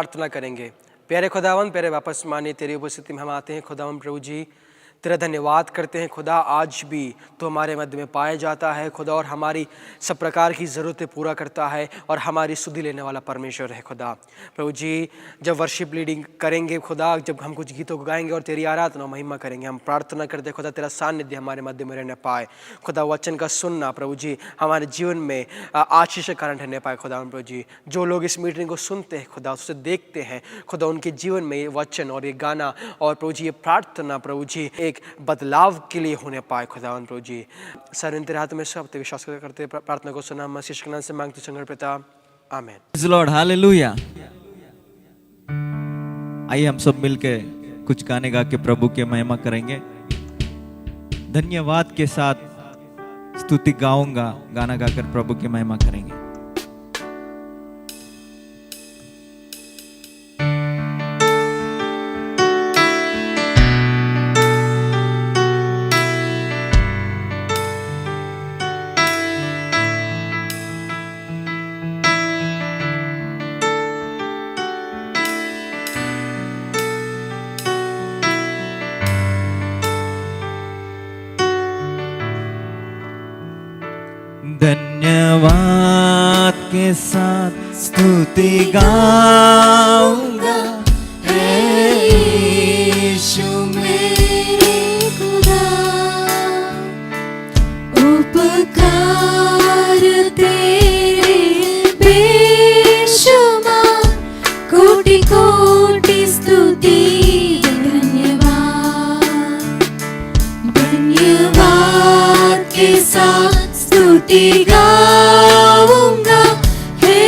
प्रार्थना करेंगे। प्यारे खुदावंद, प्यारे वापस माने तेरी उपस्थिति में हम आते हैं खुदावंद प्रभु जी। तेरा धन्यवाद करते हैं खुदा, आज भी तो हमारे मध्य में पाया जाता है खुदा, और हमारी सब प्रकार की ज़रूरतें पूरा करता है और हमारी सुधि लेने वाला परमेश्वर है खुदा। प्रभु जी, जब वर्शिप लीडिंग करेंगे खुदा, जब हम कुछ गीतों को गाएंगे और तेरी आराधना महिमा करेंगे, हम प्रार्थना करते खुदा तेरा सानिध्य हमारे मध्य में रहने पाए खुदा। वचन का सुनना प्रभु जी हमारे जीवन में आशीष का कारण रहने पाए खुदा। प्रभु जी, जो लोग इस मीटिंग को सुनते हैं खुदा, उसे देखते हैं खुदा, उनके जीवन में ये वचन और ये गाना और प्रभु जी ये प्रार्थना प्रभु जी एक बदलाव के लिए होने पाए खुदावन प्रभु जी। सर तेरे हाथ में सब विश्वास करते प्रार्थना को सुना, मसीह के नाम से मांगते संगड़ पिता, आमीन। Praise the Lord, hallelujah. आइए हम सब मिलके कुछ गाने गा के प्रभु के महिमा करेंगे। धन्यवाद के साथ स्तुति गाऊंगा, गाना गाकर प्रभु की महिमा करेंगे। धन्यवाद के साथ स्तुति गाऊंगा, हे यीशु मेरे खुदा। उपकार तेरे बेशुमार, कोटि कोटि स्तुति धन्यवाद। धन्यवाद के साथ स्तुति गाऊंगा, हे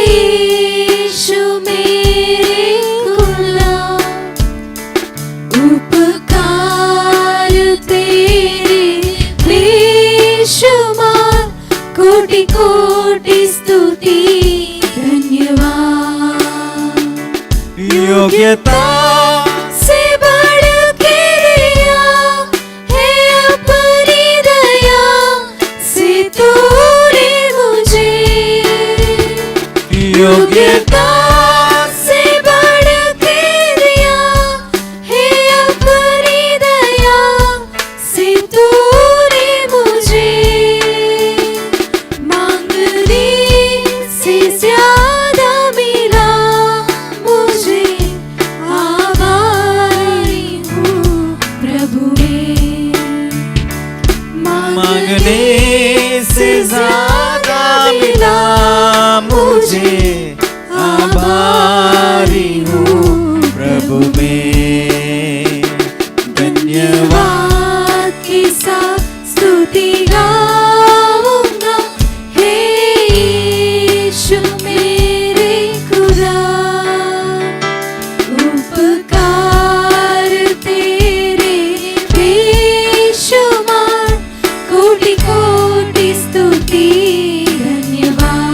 यीशु मेरे खुदा। उपकार तेरे बेशुमार, कोटि कोटि स्तुति धन्यवाद। योग्यता से बढ़ के दिया है अपनी दया से तूने मुझे। योग्यता से बढ़ के दिया है अपनी दया से तूने मुझे। मांगने से ज्यादा मिला मुझे, आभारी हूँ प्रभु में। मांगने से ज्यादा मिला मुझे, आभारी हूँ प्रभु में। धन्यवाद के साथ स्तुति गाऊंगा, हे यीशु मेरे खुदा। उपकार तेरे बेशुमार, कोटि कोटि स्तुति धन्यवाद।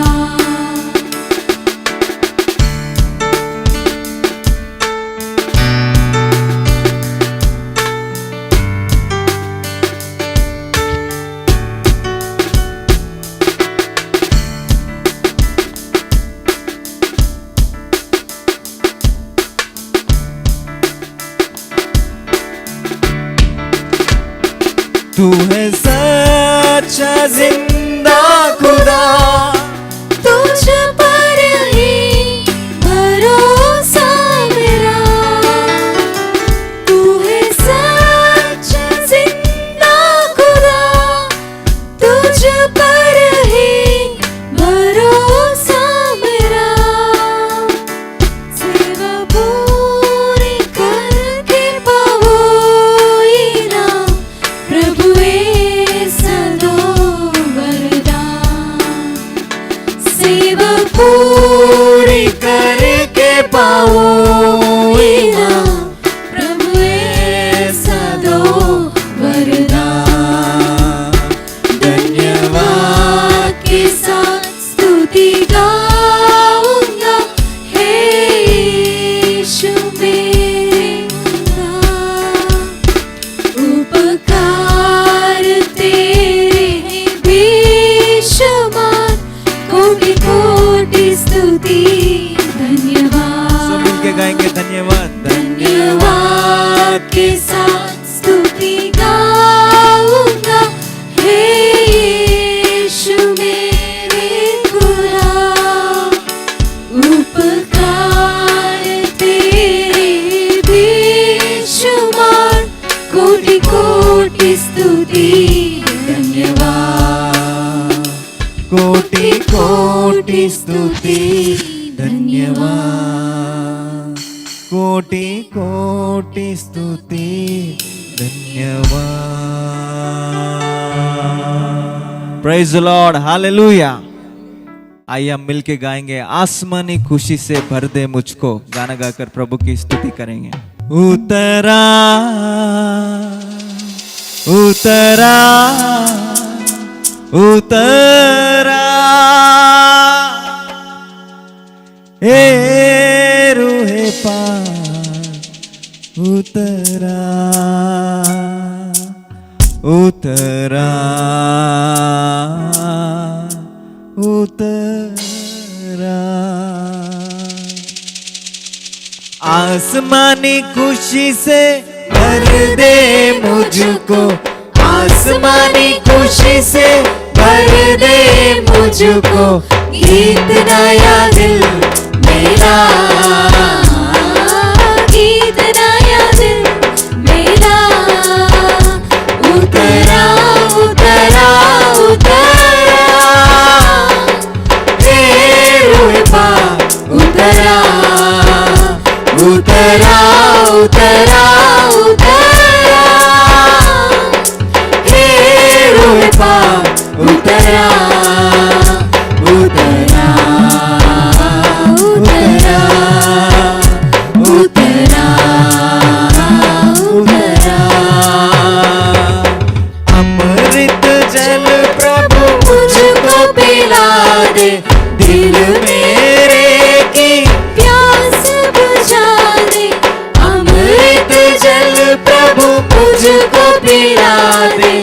तू है सच्चा जिंदा खुदा, तुझ पर ही भरोसा मेरा। तू है सच्चा जिंदा खुदा, तुझ पर ही भरोसा मेरा। सेवा पूरी करके पाओ इनाम, प्रभु सदो वरदान। के धन्यवाद धन्यवाद के साथ स्तुति गाऊंगा, हे यीशु मेरे खुदा। उपकार तेरे बेशुमार, कोटि कोटि स्तुति धन्यवाद, कोटि कोटि स्तुति धन्यवाद, कोटि कोटि स्तुति धन्यवाद। Praise the Lord, hallelujah. आइए हम मिलके गाएंगे, आसमानी खुशी से भर दे मुझको, गाना गाकर प्रभु की स्तुति करेंगे। उतरा उतरा उतरा हे रूहे पाक, उतरा उतरा उतरा। आसमानी खुशी से भर दे मुझको, आसमानी खुशी से भर दे मुझको, गीत नया दिल मेरा, गीत नया दिल मेरा। उतरा उतरा उतरा, हे रूहे पाक, उतरा उतरा उतरा उतरा, हे रूहे पाक, उतरा उतरा उतरा उतरा उतरा। अमृत जल प्रभु मुझको पिला दे, दिल मेरे की प्यास बुझा दे। अमृत जल प्रभु मुझको पिला दे,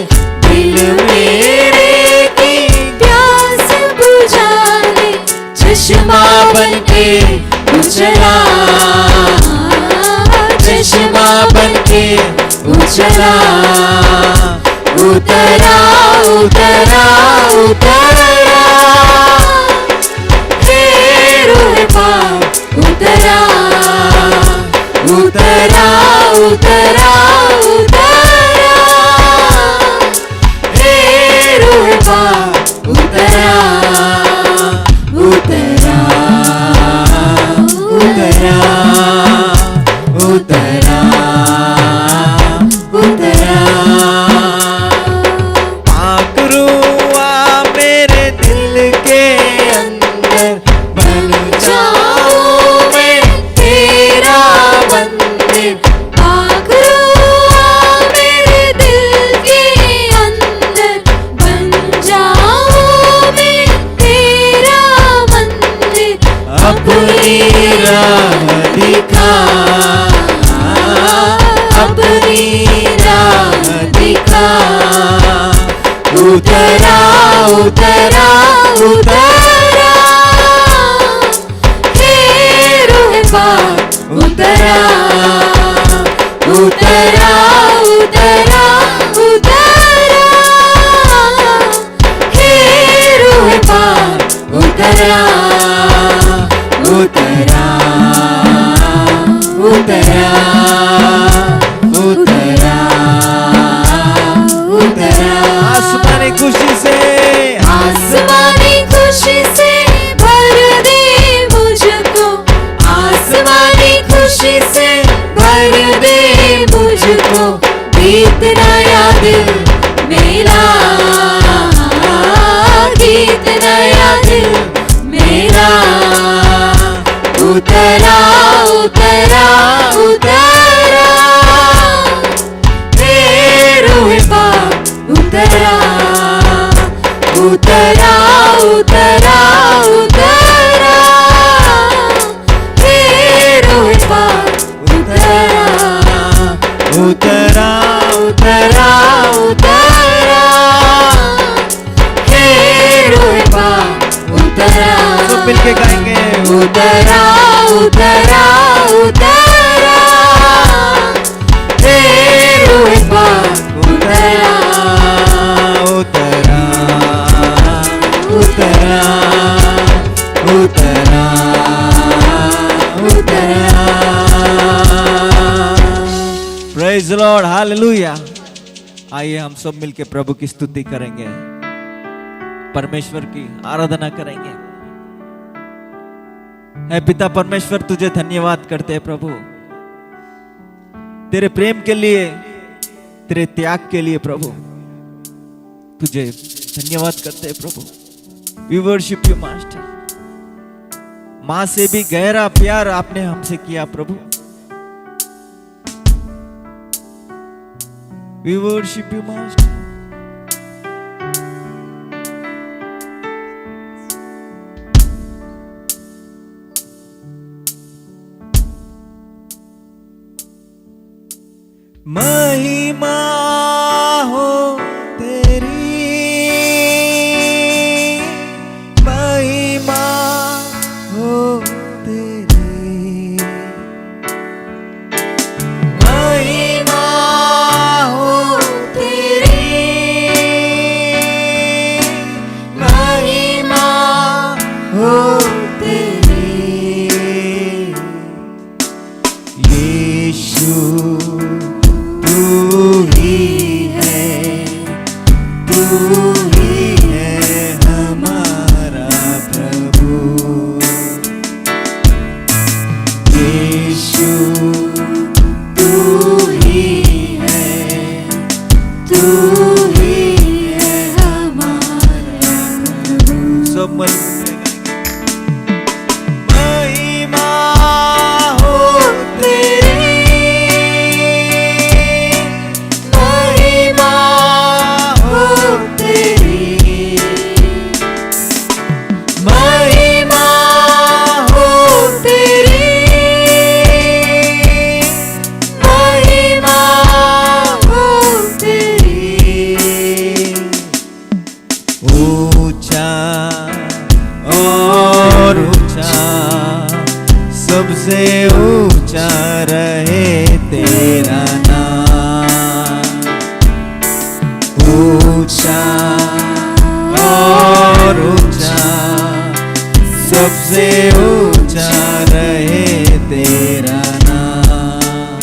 दिल मेरे की प्यास बुझा दे। चश्मा बनके उजला, चश्मा बनके उजला। उतरा उतरा उतरा, हे रूहे पाक, उतरा उतरा उतरा उतरा, हे रूहे पाक, उतरा उतरा उतरा उतरा उतरा। पाक रूआ मेरे दिल के अंदर, बन जाऊं मैं तेरा बंदे। पाक रूआ मेरे दिल के अंदर, बन जाऊं मैं तेरा बंदे। अपनी राह दिखा, अपनी राह दिखा। उतरा उतरा उतरा, हे रूहे पाक, उतरा उतरा उतरा उतरा, हे रूहे पाक, उतरा उतरा उतरा उतरा उतरा। आसमानी खुशी से, आसमानी खुशी से भर दे मुझको, आसमानी खुशी से भर दे मुझको, गीत नया दिल मेरा, गीत नया दिल मेरा। उतरा उतरा उतरा, हे रूहे पाक, उतरा उतरा उतरा उतरा, हे रूहे पाक, उतरा उतरा उतरा उतरा, हे रूहे पाक, उतरा। सब मिलके गाएंगे, उतरा उतरा उतरा। Praise Lord, hallelujah. आइए हम सब मिलके प्रभु की स्तुति करेंगे, परमेश्वर की आराधना करेंगे। है पिता परमेश्वर, तुझे धन्यवाद करते हैं प्रभु, तेरे प्रेम के लिए, तेरे त्याग के लिए प्रभु, तुझे धन्यवाद करते हैं प्रभु। We worship you master. मां से भी गहरा प्यार आपने हमसे किया प्रभु। We worship you master. महिमा हो तेरी, महिमा हो तेरी, महिमा हो तेरी, महिमा हो तेरी। यीशु तू ही है हमारा प्रभु। यीशु तू ही है हमारा प्रभु। सब महिमा हो तेरी, सबसे ऊंचा रहे तेरा नाम, ऊंचा और ऊंचा, सबसे ऊंचा रहे तेरा नाम।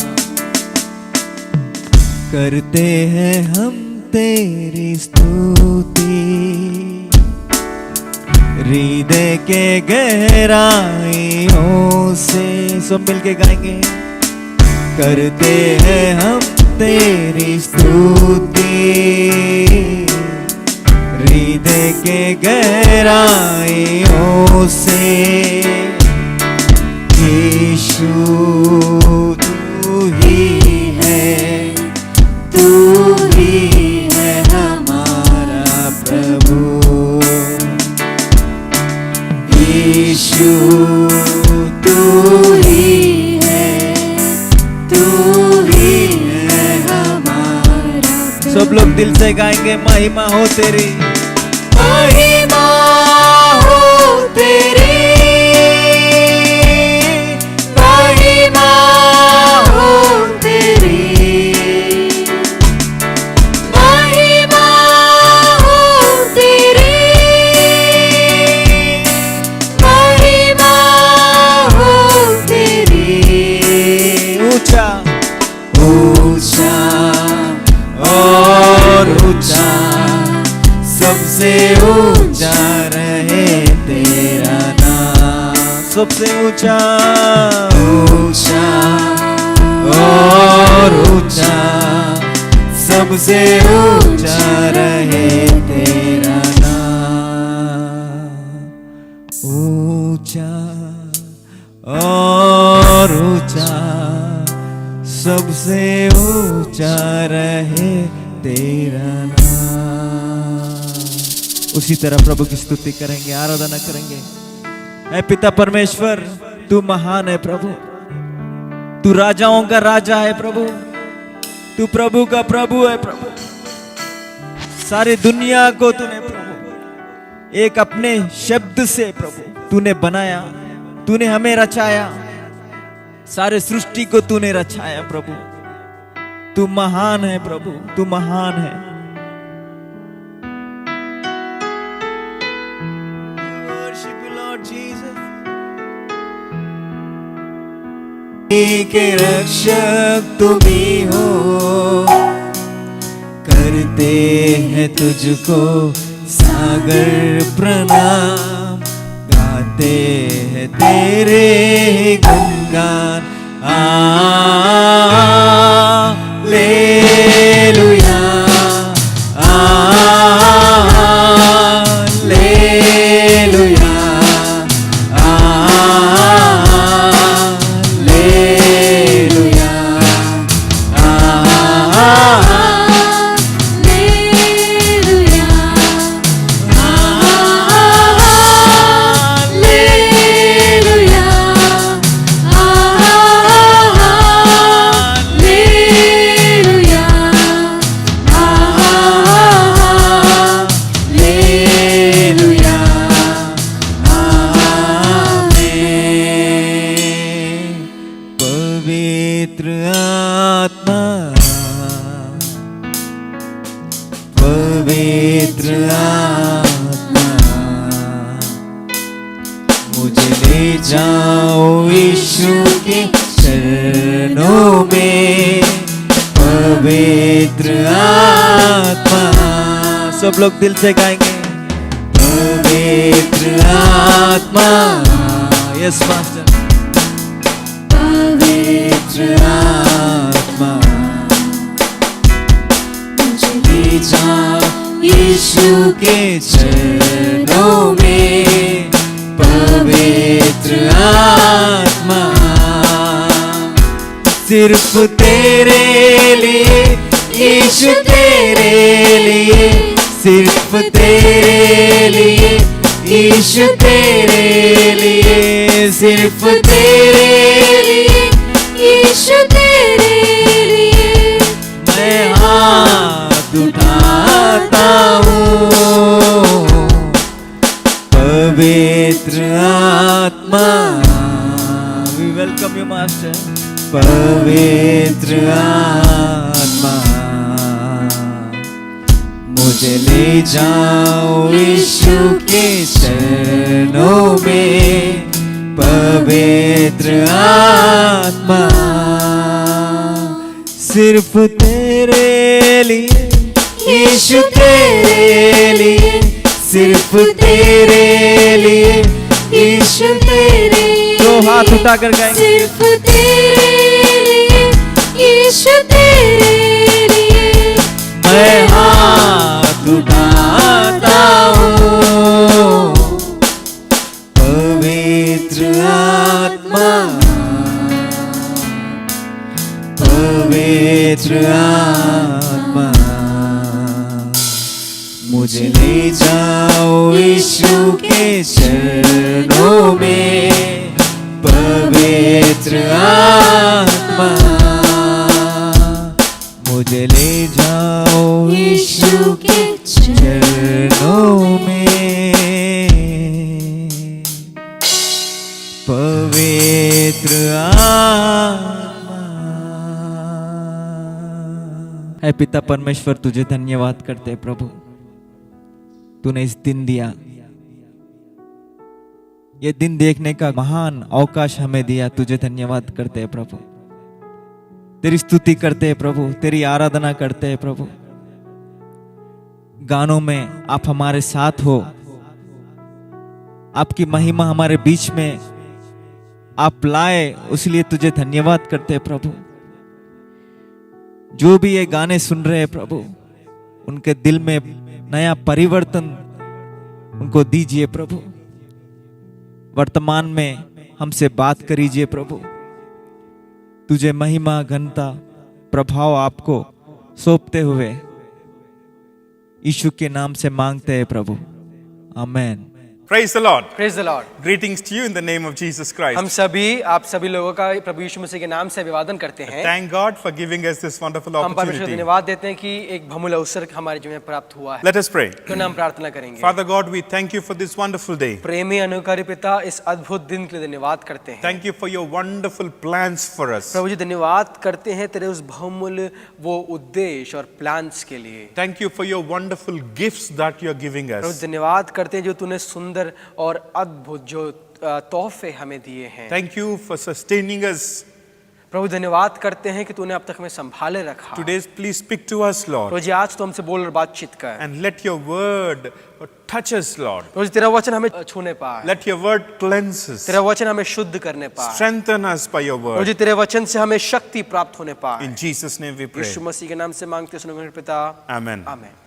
करते हैं हम तेरी स्तुति, हृदय के गहराइयों से। सब मिलके गाएंगे। करते हैं हम तेरी स्तुति, हृदय के गहराइयों से। यीशु तू ही है हमारा प्रभु। यीशु तू ही है हमारा। सब लोग दिल से गाएंगे, महिमा हो तेरी, महिमा हो तेरी, महिमा हो तेरी, महिमा हो तेरी, ऊंचा और ऊंचा, सबसे ऊंचा रहे तेरा नाम। सबसे ऊंचा और ऊंचा, सबसे ऊंचा रहे तेरा नाम। ऊंचा और ऊंचा, सबसे ऊंचा रहे तेरा नाम। उसी तरह प्रभु की स्तुति करेंगे, आराधना करेंगे। ऐ पिता परमेश्वर, तू महान है प्रभु, तू राजाओं का राजा है प्रभु, तू प्रभु का प्रभु है प्रभु। सारी दुनिया को तूने प्रभु एक अपने शब्द से प्रभु तूने बनाया, तूने हमें रचाया, सारे सृष्टि को तूने रचाया प्रभु। तू महान है प्रभु, तू महान है। We worship you, Lord Jesus. के रक्षक तुम ही हो, करते हैं तुझको सागर प्रणाम, गाते हैं तेरे गुणगान। हालेलुया, हालेलुया, हालेलुया, पवित्र आत्मा, मुझे ले जाओ यीशु के चरणों में। पवित्र आत्मा, सब लोग दिल से गाएंगे। पवित्र आत्मा, यस मास्टर। पवित्र आत्मा, ले जाओ यीशु के चरणों में। पवित्र आत्मा, सिर्फ तेरे लिए यीशु, तेरे लिए, सिर्फ तेरे लिए यीशु, तेरे लिए, सिर्फ तेरे लिए यीशु, तेरे लिए मैं हाथ उठाता हूँ। पवित्र आत्मा, we welcome you master। पवित्र आत्मा, मुझे ले जाओ यीशु के चरणों में। पवित्र आत्मा, सिर्फ तेरे लिए यीशु, तेरे लिए, सिर्फ तेरे लिए यीशु, तेरे लिए। तो हाथ उठाकर गाएंगे। सिर्फ तेरे लिए यीशु, तेरे लिए मैं हाथ उठाता हूँ। पवित्र आत्मा, पवित्र आत्मा, मुझे ले जाओ यीशु के चरणों में। पवित्र आत्मा, मुझे ले जाओ यीशु के चरणों में। पवित्र आत्मा। है पिता परमेश्वर, तुझे धन्यवाद करते हैं प्रभु, तूने इस दिन दिया, ये दिन देखने का महान अवकाश हमें दिया। तुझे धन्यवाद करते हैं प्रभु, तेरी स्तुति करते हैं प्रभु, तेरी आराधना करते हैं प्रभु। गानों में आप हमारे साथ हो, आपकी महिमा हमारे बीच में आप लाए, उसलिए तुझे धन्यवाद करते हैं प्रभु। जो भी ये गाने सुन रहे हैं प्रभु, उनके दिल में नया परिवर्तन उनको दीजिए प्रभु। वर्तमान में हमसे बात करीजिए प्रभु। तुझे महिमा, घनता, प्रभाव आपको सौंपते हुए यीशु के नाम से मांगते हैं प्रभु, आमेन। Praise the Lord. Praise the Lord. Greetings to you in the name of Jesus Christ. हम सभी, आप सभी लोगों का प्रभु यीशु मसीह के नाम से अभिवादन करते हैं। Thank God for giving us this wonderful हम परमेश्वर को opportunity. धन्यवाद देते हैं कि एक बहुमूल्य अवसर हमारे जीवन में प्राप्त हुआ है। Let us pray. तो हम प्रार्थना करेंगे। Father God, we thank you for this wonderful day. प्रेमी अनुकारी पिता, इस अद्भुत दिन के लिए धन्यवाद करते हैं। Thank you for your wonderful plans for us. प्रभु जी धन्यवाद करते हैं तेरे उस बहुमूल्य वो उद्देश्य और प्लान्स के लिए। Thank you for your wonderful gifts that you are giving Prabhu us. धन्यवाद करते हैं जो तूने सुंदर और अद्भुत जो तोहफे हमें दिए हैं। Thank you for sustaining us प्रभु धन्यवाद करते हैं कि तूने अब तक हमें संभाले रखा। Today, please speak to us, Lord, प्रभु जी आज तो हमसे बोल और बातचीत कर। and let your word touch us, Lord. प्रभु जी तेरा वचन हमें छूने पाए, Let your word cleanse us, तेरा वचन हमें शुद्ध करने पाए। strengthen us by your Prabhu word. जी तेरे वचन से हमें शक्ति प्राप्त होने पाए। In Jesus' name we pray. यीशु मसीह के नाम से मांगते हैं सुनो पिता, Amen. आमीन।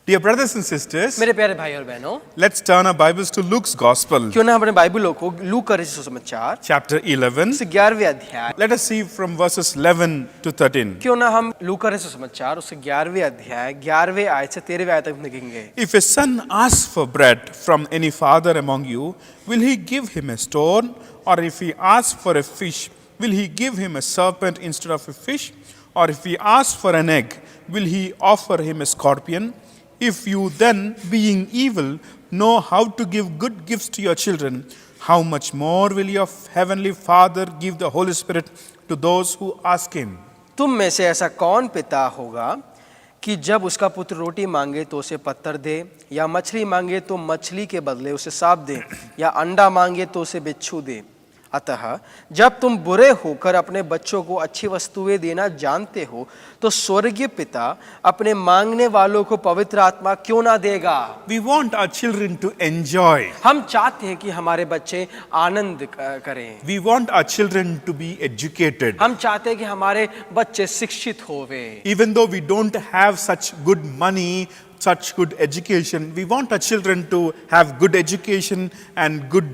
Dear brothers and sisters, मेरे प्यारे भाई और बहनों, let's turn our Bibles to Luke's Gospel, क्यों ना अपने बाइबलों को लूका का रचित सुसमाचार chapter 11. 11वें अध्याय, Let us see from verses 11 to 13. क्यों ना हम लूका का रचित सुसमाचार उसके 11वें अध्याय 11वें आयत से 13वें आयत तक देखेंगे। If a son asks for bread from any father among you, will he give him a stone? Or if he asks for a fish, will he give him a serpent instead of a fish? Or if he asks for an egg, will he offer him a scorpion? If you then, being evil, know how to give good gifts to your children, how much more will your heavenly Father give the Holy Spirit to those who ask him? तुम में से ऐसा कौन पिता होगा कि जब उसका पुत्र रोटी मांगे तो उसे पत्थर दे, या मछली मांगे तो मछली के बदले उसे सांप दे, या अंडा मांगे तो उसे बिच्छू दे? अतः जब तुम बुरे होकर अपने बच्चों को अच्छी वस्तुएं देना जानते हो, तो स्वर्गीय पिता अपने मांगने वालों को पवित्र आत्मा क्यों ना देगा। We want our children to enjoy. हम चाहते हैं कि हमारे बच्चे आनंद करें। We want our children to be educated. हम चाहते हैं कि हमारे बच्चे शिक्षित होवे। Even though we don't have such good money, such good education, we want our children to have good education and good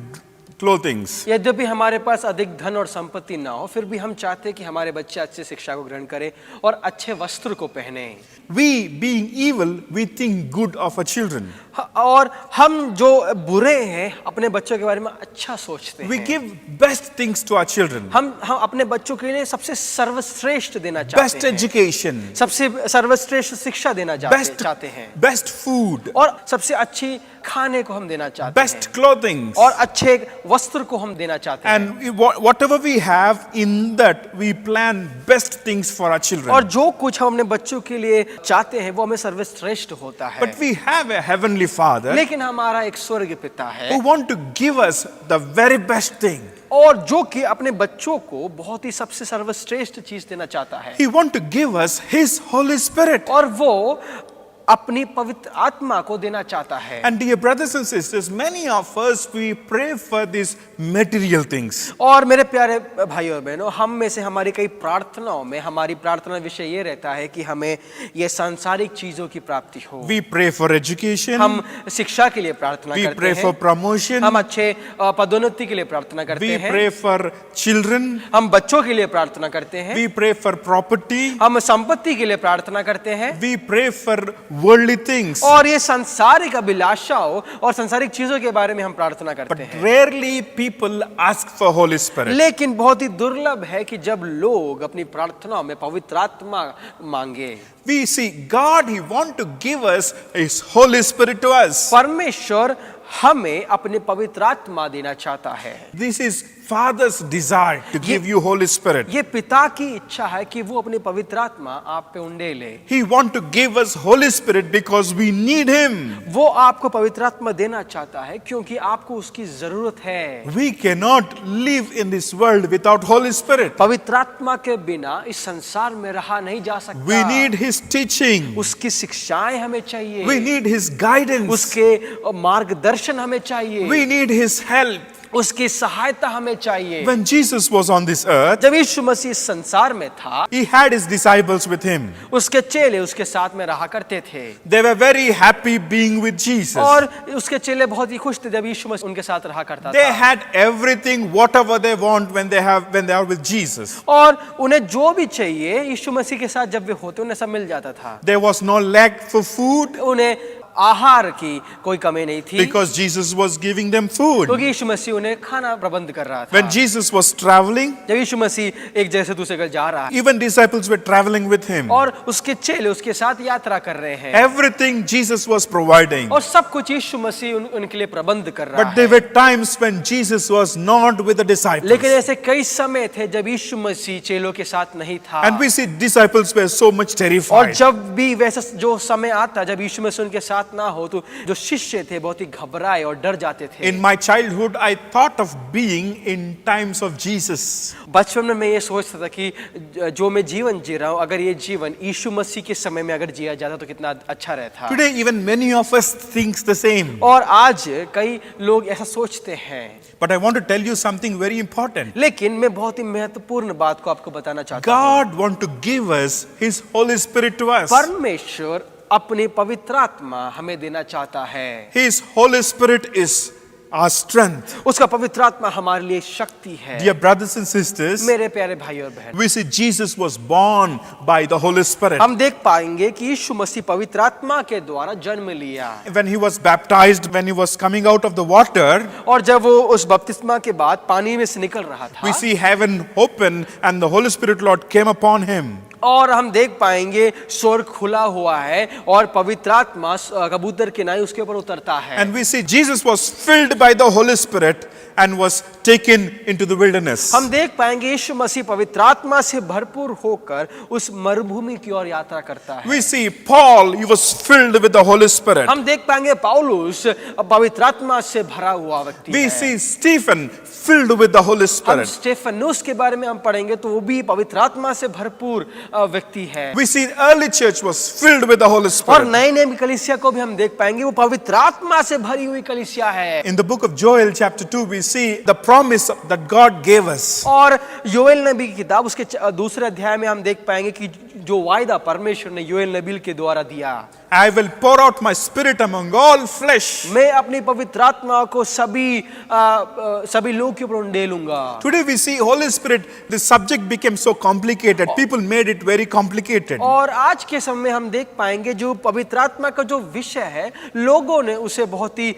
clothings. यद्यपि हमारे पास अधिक धन और संपत्ति ना हो, फिर भी हम चाहते हैं कि हमारे बच्चे अच्छी शिक्षा को ग्रहण करें और अच्छे वस्त्र को पहने। We, being evil, we think good of our children. और हम जो बुरे हैं अपने बच्चों के बारे में अच्छा सोचते We हैं। give best things to our children. हम अपने बच्चों के लिए सबसे सर्वश्रेष्ठ देना चाहते Best हैं। education, सबसे सर्वश्रेष्ठ शिक्षा देना चाहते हैं best food, और सबसे अच्छी खाने को हम देना चाहते best हैं clothing. और अच्छे wस्त्र को हम देना चाहते हैं। And whatever we have in that, we plan best things for our और children. जो कुछ हम अपने बच्चों के लिए चाहते हैं वो हमें सर्वश्रेष्ठ होता है। But we have a heavenly Father लेकिन हमारा एक स्वर्गीय पिता है who want to give us the very best thing. और जो कि अपने बच्चों को बहुत ही सबसे सर्वश्रेष्ठ चीज देना चाहता है, He want to give us His Holy Spirit. और वो अपनी पवित्र आत्मा को देना चाहता है। And dear brothers and sisters, many of us, we pray for these material things. और मेरे प्यारे भाई और बहनों, हम में से हमारी कई प्रार्थनाओं में हमारी प्रार्थना विषय ये रहता है कि हमें ये सांसारिक चीजों की प्राप्ति हो। We pray for education. हम शिक्षा के लिए प्रार्थना We करते pray for हैं, promotion. हम अच्छे पदोन्नति के लिए प्रार्थना करते We हैं, pray for children. हम बच्चों के लिए प्रार्थना करते हैं, We pray for property. हम संपत्ति के लिए प्रार्थना करते हैं, We pray for worldly things. और ये सांसारिक अभिलाषाओं और सांसारिक चीजों के बारे में हम प्रार्थना करते But हैं। rarely people ask for Holy Spirit. लेकिन बहुत ही दुर्लभ है कि जब लोग अपनी प्रार्थनाओं में पवित्र आत्मा मांगे। We see God, He want to give us His Holy Spirit to us. परमेश्वर हमें अपने पवित्र आत्मा देना चाहता है। This is Father's desire to give you Holy Spirit. ये पिता की इच्छा है कि वो अपनी पवित्र आत्मा आप पे उंडेले। He want to give us Holy Spirit because we need Him. वो आपको पवित्र आत्मा देना चाहता है क्योंकि आपको उसकी जरूरत है। We cannot live in this world without Holy Spirit. पवित्र आत्मा के बिना इस संसार में रहा नहीं जा सकता। We need His teaching. उसकी शिक्षाएं हमें चाहिए। We need His guidance. उसके मार्गदर्शन हमें चाहिए। We need His help. उसकी सहायता हमें चाहिए। When Jesus was on this earth, जब यीशु मसीह इस संसार में था, He had His disciples with Him. उसके चेले उसके साथ में रहा करते थे, They were very happy being with Jesus. और उसके चेले बहुत ही खुश थे जब यीशु मसीह उनके साथ रहा करता They था। had everything, whatever they want when they are with Jesus. और उन्हें जो भी चाहिए यीशु मसीह के साथ जब वे होते उन्हें सब मिल जाता था। There was no lack for food उन्हें आहार की कोई कमी नहीं थी, because Jesus was giving them food. क्योंकि यीशु मसीह उन्हें खाना प्रबंध कर रहा था। When Jesus was traveling, जब यीशु मसीह एक जगह से दूसरे जगह जा रहा है even disciples were traveling with Him. और उसके चेले उसके साथ यात्रा कर रहे हैं, Everything Jesus was providing. और सब कुछ यीशु मसीह उनके लिए प्रबंध कर रहा But है। there were times when Jesus was not with the disciples. लेकिन ऐसे कई समय थे जब यीशु मसीह चेलों के साथ नहीं था, And we see disciples were so much और terrified. जब भी वैसा जो समय आता जब यीशु मसीह उनके साथ साथ ना हो तो जो शिष्य थे बहुत ही घबराए और डर जाते थे। In my childhood, I thought of being in times of Jesus. बचपन में मैं ये सोचता था कि जो मैं जीवन जी रहा हूँ, अगर ये जीवन यीशु मसीह के समय में अगर जिया जाता तो कितना अच्छा रहता। Today, even many of us thinks the same. और आज कई लोग ऐसा सोचते हैं। But I want to tell you something very important. लेकिन मैं बहुत ही महत्वपूर्ण बात को आपको बताना चाहता हूँ। God want to give us His Holy Spirit to us. परमेश्वर अपनी पवित्र आत्मा हमें देना चाहता है। His Holy Spirit is our strength. उसका पवित्र आत्मा हमारे लिए शक्ति है। Dear brothers and sisters, मेरे प्यारे भाई और बहन, we see Jesus was born by the Holy Spirit. हम देख पाएंगे कि यीशु मसीह पवित्र आत्मा के द्वारा जन्म लिया। When he was baptized, when he was coming out of the water, और जब वो उस बपतिस्मा के बाद पानी में से निकल रहा था, we see heaven open and the Holy Spirit Lord came upon him. और हम देख पाएंगे स्वर्ग खुला हुआ है और पवित्र आत्मा कबूतर के नाई उसके ऊपर उतरता है। And we see Jesus was filled by the Holy Spirit and was taken into the wilderness. हम देख पाएंगे यीशु मसीह पवित्र आत्मा से भरपूर होकर उस मरुभूमि की ओर यात्रा करता है। We see Paul, he was filled with the Holy Spirit. हम देख पाएंगे पौलुस पवित्र आत्मा से भरा हुआ व्यक्ति We है। see Stephen filled with the Holy हम Spirit. स्टेफनुस के बारे में हम पढ़ेंगे तो वो भी पवित्र आत्मा से भरपूर व्यक्ति है। We see early church was filled with the Holy और Spirit. नए नियम की कलीसिया को भी हम देख पाएंगे वो पवित्र आत्मा से भरी हुई कलीसिया है। In the book of Joel chapter 2, we see the promise that God gave us. और योएल नबी की किताब उसके दूसरे अध्याय में हम देख पाएंगे कि जो वायदा परमेश्वर ने योएल नबी के द्वारा दिया, I will pour out my spirit among all flesh. मैं अपनी पवित्र आत्मा को सभी लोगों के ऊपर उंडेलूंगा। Today we see Holy Spirit, the subject became so complicated. People made it very complicated. और आज के समय में हम देख पाएंगे जो पवित्र आत्मा का जो विषय है लोगों ने उसे बहुत ही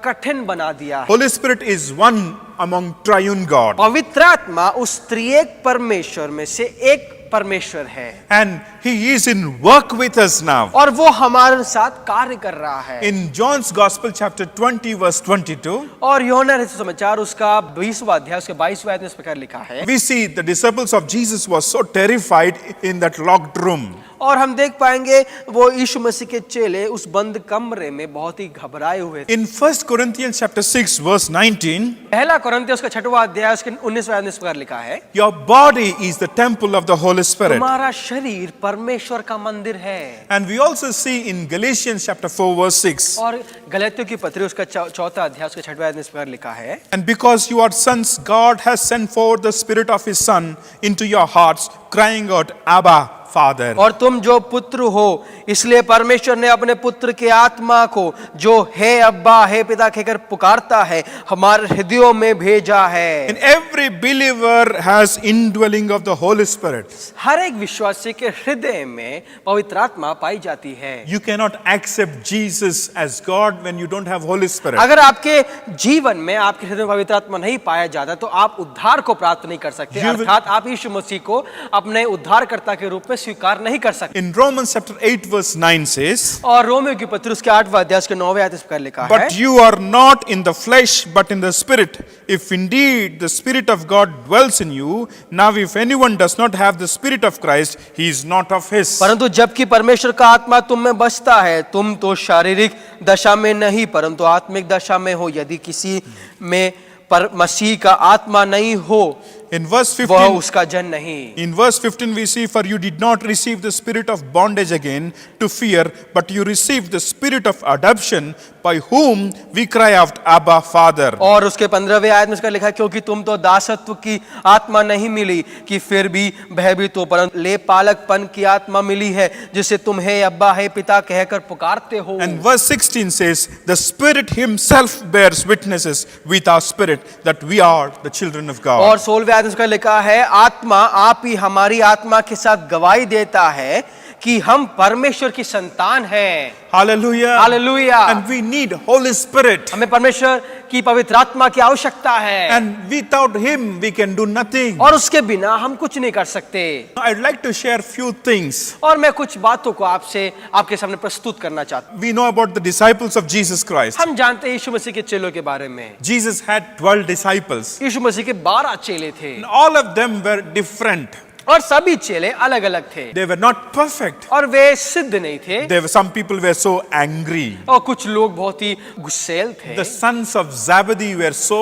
कठिन बना दिया है। Holy Spirit is one among triune God. पवित्र आत्मा उस त्रिएक परमेश्वर में से एक परमेश्वर है And He is in work with us now. और वो हमारे साथ कार्य कर रहा है। In John's Gospel chapter 20 verse 22, और यूहन्ना रचित समाचार उसका 20वां अध्याय उसके 22वें आयत में इस प्रकार लिखा है। we see the disciples of Jesus was so terrified in that locked room. और हम देख पाएंगे वो यीशु मसीह के चेले उस बंद कमरे में बहुत ही घबराए हुए थे। In 1 Corinthians chapter 6 verse 19, पहला कोरिन्थियों उसका 6वां अध्याय उसके 19वें आयत में इस प्रकार लिखा है, your body is the temple of the Holy Spirit. तुम्हारा शरीर परमेश्वर का मंदिर है। And we also see in Galatians chapter 4 verse 6, और गलातियों की पत्री उसका 4वां अध्याय उसके 6वें आयत में इस प्रकार लिखा है, and because you are sons, God has sent forth the Spirit of His Son into your hearts, crying out, Abba, Father. और तुम जो पुत्र हो इसलिए परमेश्वर ने अपने पुत्र के आत्मा को जो है अब्बा है पिता कहकर पुकारता है हमारे हृदयों में भेजा है। And every believer has indwelling of the Holy Spirit. हर एक विश्वासी के हृदय में पवित्र आत्मा पाई जाती है। You cannot accept Jesus as God when you don't have Holy Spirit. अगर आपके जीवन में आपके हृदय में पवित्र आत्मा नहीं पाया जाता तो आप उद्धार को प्राप्त नहीं कर सकते, अर्थात आप यीशु मसीह को अपने उद्धारकर्ता के रूप में स्वीकार नहीं कर सकते। In Romans chapter 8 verse 9 says, और रोमियो की पत्री उसके 8वां अध्याय के 9वें आयत इस प्रकार लिखा है, but you are not in the flesh but in the spirit, if indeed the Spirit of God dwells in you. Now if anyone does not have the Spirit of Christ, he is not of his. परंतु जबकि परमेश्वर का आत्मा तुम में बसता है तुम तो शारीरिक दशा में नहीं परंतु आत्मिक दशा में हो। यदि किसी में पर मसीह का आत्मा नहीं हो In verse वह 15, उसका जन नहीं। in verse 15 we see, for you did not receive the spirit of bondage again to fear, but you received the spirit of adoption, by whom we cry out, Abba, Father. और उसके 15वें आयत में इसका लिखा है, क्योंकि तुम तो दासत्व की आत्मा नहीं मिली कि फिर भी भयभीत हो, परंतु ले पालकपन की आत्मा मिली है जिसे तुम है अब्बा है पिता कहकर पुकारते हो। And verse 16 says, the Spirit Himself bears witnesses with our spirit that we are the children of God. और 16वें आयत में इसका लिखा है, आत्मा आप ही हमारी आत्मा के साथ गवाही देता है कि हम परमेश्वर की संतान हैं। Hallelujah. Hallelujah. And we need Holy Spirit. हमें परमेश्वर की पवित्र आत्मा की आवश्यकता है। And without Him we can do nothing. और उसके बिना हम कुछ नहीं कर सकते। I'd like to share few things. और मैं कुछ बातों को आपके सामने प्रस्तुत करना चाहता हूँ। We know about the disciples of Jesus Christ. हम जानते हैं यीशु मसीह के चेलों के बारे में। Jesus had 12 disciples. यीशु मसीह के 12 चेले थे And all of them were different. और सभी चेले अलग अलग थे They were not perfect. और वे सिद्ध नहीं थे Some people were so angry. और कुछ लोग बहुत ही गुस्सैल थे The sons of Zebedee were so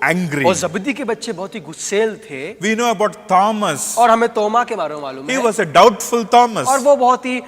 angry. और जबदी के बच्चे बहुत ही गुस्सैल थे We know about Thomas. और हमें तोमा के बारे में मालूम He है was a doubtful Thomas. और वो बहुत ही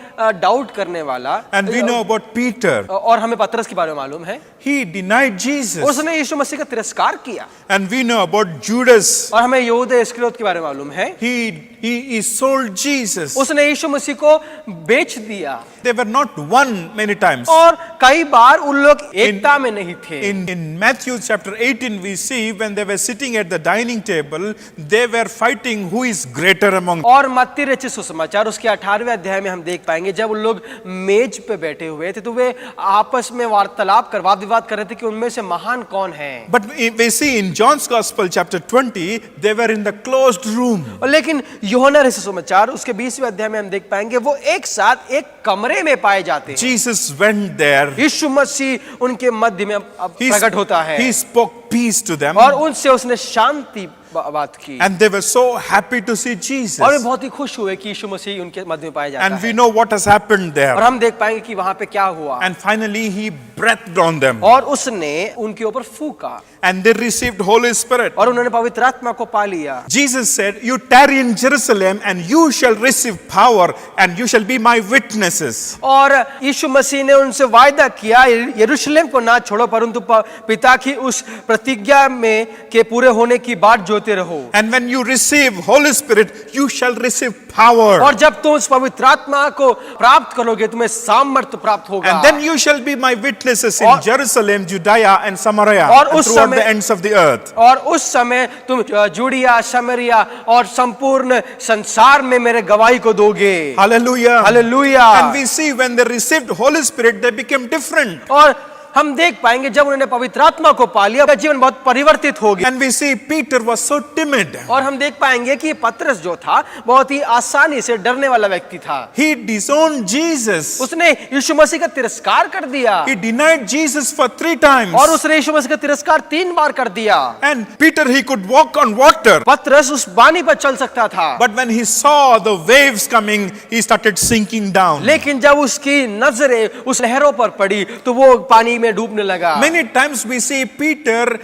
डाउट करने वाला And we know about Peter. और हमें पतरस के बारे में मालूम है He denied Jesus. उसने यीशु मसीह का तिरस्कार किया And we know about Judas. और हमें यहूदा इस्करियोत के बारे में मालूम है He sold Jesus. उसने यीशु मसीह को बेच दिया They were not one many times. और कई बार उन लोग एकता में नहीं थे In Matthew chapter 18 we see when they were sitting at the dining table, they were fighting who is greater among them. और मत्ती रचित सुसमाचार उसके 18वें अध्याय में हम देख पाएंगे जब उन लोग मेज पे बैठे हुए थे तो वे आपस में वार्तालाप कर वाद विवाद कर रहे थे कि उनमें से महान कौन है But we see in John's Gospel chapter 20, they were in the closed room. और लेकिन यूहन्ना रचित सुसमाचार उसके 20वें अध्याय में हम देख पाएंगे वो एक साथ एक कमरे में पाए जाते हैं Jesus went there. यीशु मसीह उनके मध्य में अब He प्रकट होता है He spoke peace to them. और उनसे उसने शांति बात की And they were so happy to see Jesus. और वे बहुत ही खुश हुए कि यीशु मसीह उनके मध्य में पाया जाता And we है know what has happened और there. हम देख पाएंगे कि वहां पे क्या हुआ And finally he breathed on them. और उसने उनके ऊपर फूंका And they received Holy Spirit. और उन्होंने पवित्र आत्मा को पा लिया Jesus said, you tarry in Jerusalem and you shall receive power and you shall be my witnesses. और यीशु मसीह ने उनसे वायदा किया यरूशलेम को ना छोड़ो परंतु पिता की उस प्रतिज्ञा में के पूरे होने की बाट जोते रहो And when you receive Holy Spirit, you shall receive power. और जब तुम उस पवित्र आत्मा को प्राप्त करोगे तुम्हें सामर्थ्य प्राप्त होगा And then you shall be my witnesses in और- Jerusalem, Judea and Samaria और and उस throughout समय- the ends of the earth. और उस समय तुम जूडिया समरिया और संपूर्ण संसार में मेरे गवाही को दोगे Hallelujah. Hallelujah And we see when they received Holy Spirit, they became different. और हम देख पाएंगे जब उन्होंने पवित्र आत्मा को पा लिया उनका जीवन बहुत परिवर्तित हो गया And we see Peter was so timid. और हम देख पाएंगे कि पतरस जो था बहुत ही आसानी से डरने वाला व्यक्ति था He disowned Jesus. उसने यीशु मसीह का तिरस्कार कर दिया He denied Jesus for 3 times. और उसने यीशु मसीह का तिरस्कार 3 बार कर दिया And Peter, he could walk on water. पतरस उस पानी पर चल सकता था But when he saw the waves coming, he started sinking down. लेकिन जब उसकी नजरें उस लहरों पर पड़ी तो वो पानी में डूबने लगा Many times we see Peter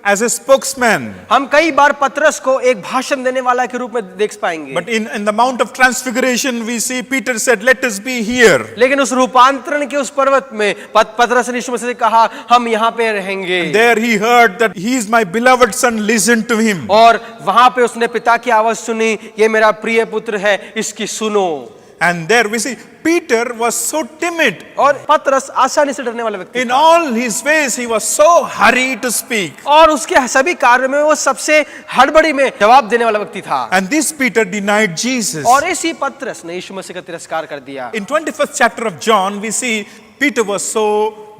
as a spokesman. हम कई बार पतरस को एक भाषण देने वाला के रूप में देख पाएंगे But in the Mount of Transfiguration, we see Peter said, let us be here. लेकिन उस रूपांतरण के उस पर्वत में पतरस ने यीशु मसीह से कहा हम यहाँ पे रहेंगे There he heard that he is my beloved son, listen to him. और वहां पे उसने पिता की आवाज सुनी ये मेरा प्रिय पुत्र है इसकी सुनो And there we see Peter was so timid. और पतरस आसानी से डरने वाला व्यक्ति In था all his ways, he was so hurried to speak. और उसके सभी कार्यों में वो सबसे हड़बड़ी में जवाब देने वाला व्यक्ति था And this Peter denied Jesus. और इसी पतरस ने यीशु मसीह का तिरस्कार कर दिया In 21st chapter of John, we see Peter was so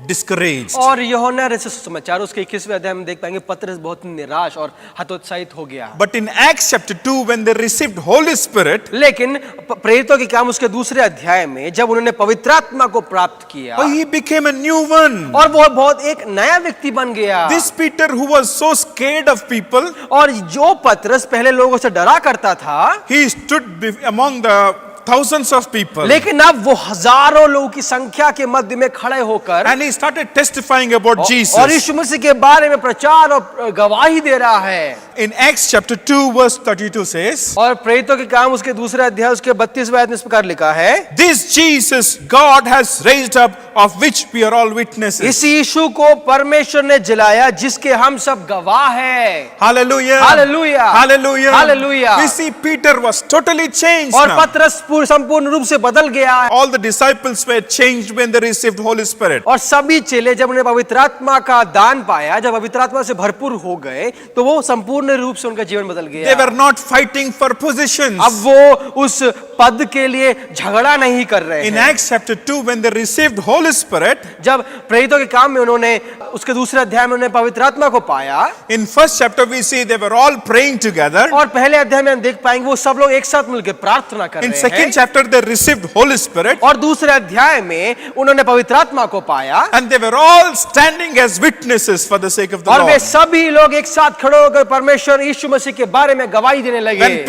discouraged. और यूहन्ना रचित सुसमाचार उसके 21वें अध्याय में देख पाएंगे पतरस बहुत निराश और हतोत्साहित हो गया But in Acts chapter 2, when they received Holy Spirit, लेकिन प्रेरितों के काम उसके दूसरे अध्याय में जब उन्होंने पवित्र आत्मा को प्राप्त किया he became a new one. और वो बहुत एक नया व्यक्ति बन गया This Peter who was so scared of people, और जो पतरस पहले लोगों से डरा करता था he stood among the thousands of people. लेकिन अब वो हजारों लोगों की संख्या के मध्य में खड़े होकर And he started testifying about और Jesus. यीशु मसीह के बारे में प्रचार और गवाही दे रहा है In Acts chapter 2 verse 32 says, और प्रेरितों के काम उसके दूसरे अध्याय उसके 32वें आयत में इस प्रकार लिखा है this Jesus God has raised up, of which we are all witnesses. इस यीशु को परमेश्वर ने जलाया जिसके हम सब गवाह हैं Hallelujah. Hallelujah. Hallelujah. Hallelujah. We see Peter was totally changed और now. पतरस संपूर्ण रूप से बदल गया All the disciples were changed when they received Holy Spirit. और सभी चेले जब उन्हें पवित्र आत्मा का दान पाया जब पवित्र आत्मा से भरपूर हो गए तो वो संपूर्ण रूप से उनका जीवन बदल They गया were not fighting for positions. अब वो उस पद के लिए झगड़ा नहीं कर रहे In हैं Acts chapter 2, when they received Holy Holy Spirit, जब प्रेरितों के काम में उन्होंने उसके दूसरे अध्याय में उन्होंने पवित्र आत्मा को पाया, in first chapter we see they were all praying together. और पहले अध्याय में हम देख पाएंगे वो सब लोग एक साथ मिलकर प्रार्थना कर In रहे second हैं, chapter they received Holy Spirit, और दूसरे अध्याय में उन्होंने पवित्र आत्मा को पाया, and they were all standing as witnesses for the sake of the और वे Lord. सभी लोग एक साथ खड़े होकर परमेश्वर यीशु मसीह के बारे में गवाही देने लगे।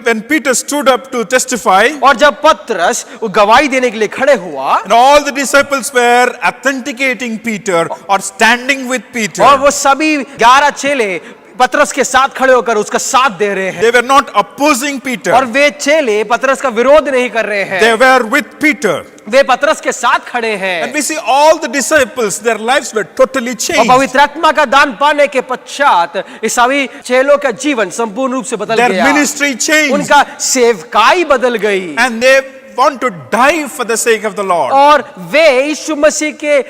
When Peter stood up to testify, और जब पतरस वो गवाही देने के लिए खड़े हुआ, and all the disciples were authenticating Peter or standing with और Peter, वो सभी 11 चेले पतरस के साथ खड़े होकर उसका साथ दे रहे हैं, they were not opposing और Peter, वे चेले पतरस का विरोध नहीं कर रहे हैं, they were with Peter. वे पतरस के साथ खड़े And हैं। we see all the disciples, their lives were totally और changed. पवित्र आत्मा का दान पाने के पश्चात इस सभी चेलों का जीवन संपूर्ण रूप से बदल Their गया, ministry changed, उनका सेवकाई बदल गई, and they want to die for the sake of the Lord. और वे यीशु मसीह के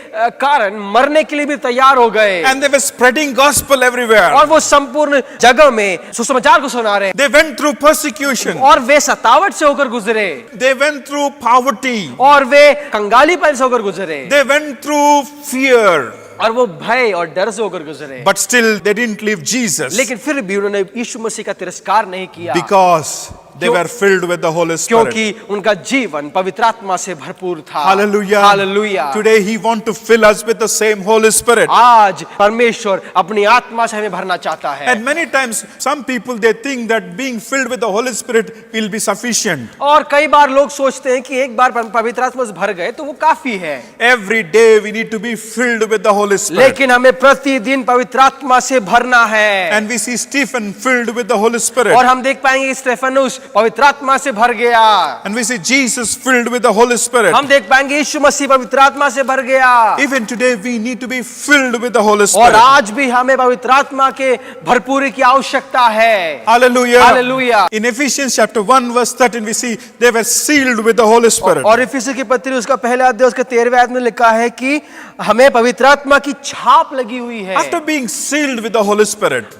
कारण मरने के लिए भी तैयार हो गए, And they were spreading gospel everywhere. और वो संपूर्ण जगह में सुसमाचार को सुना रहे हैं, They went through persecution. और वे सतावट से होकर गुजरे, They went through poverty. और वे कंगालीपन से होकर गुजरे, They went through fear. और वो भय और डर से होकर गुजरे, But still they didn't leave Jesus लेकिन फिर भी उन्होंने यीशु मसीह का तिरस्कार नहीं किया, because they were filled with the Holy Spirit. क्योंकि उनका जीवन पवित्र आत्मा से भरपूर था। Hallelujah. Hallelujah. Today He wants to fill us with the same Holy Spirit. आज परमेश्वर अपनी आत्मा से हमें भरना चाहता है, And many times some people they think that being filled with the Holy Spirit will be sufficient. और कई बार लोग सोचते हैं कि एक बार पवित्र आत्मा से भर गए तो वो काफी है, Every day we need to be filled with the Holy Spirit. लेकिन हमें प्रतिदिन पवित्र आत्मा से भरना है। And we see Stephen filled with the Holy Spirit. और हम देख पाएंगे स्टेफनुस पवित्र आत्मा से भर गया, And we see Jesus filled with the Holy Spirit. हम देख पाएंगे यीशु मसीह पवित्र आत्मा से भर गया। Even today we need to be filled with the Holy और Spirit. आज भी हमें पवित्र आत्मा के भरपूरी की आवश्यकता है। Hallelujah. Hallelujah. In Ephesians chapter 1 verse 13 we see they were sealed with the Holy Spirit. और इफिसी की पत्री उसका पहला अध्याय उसके 13वें आयत में लिखा है कि हमें पवित्र आत्मा की छाप लगी हुई है। After being sealed with the Holy Spirit,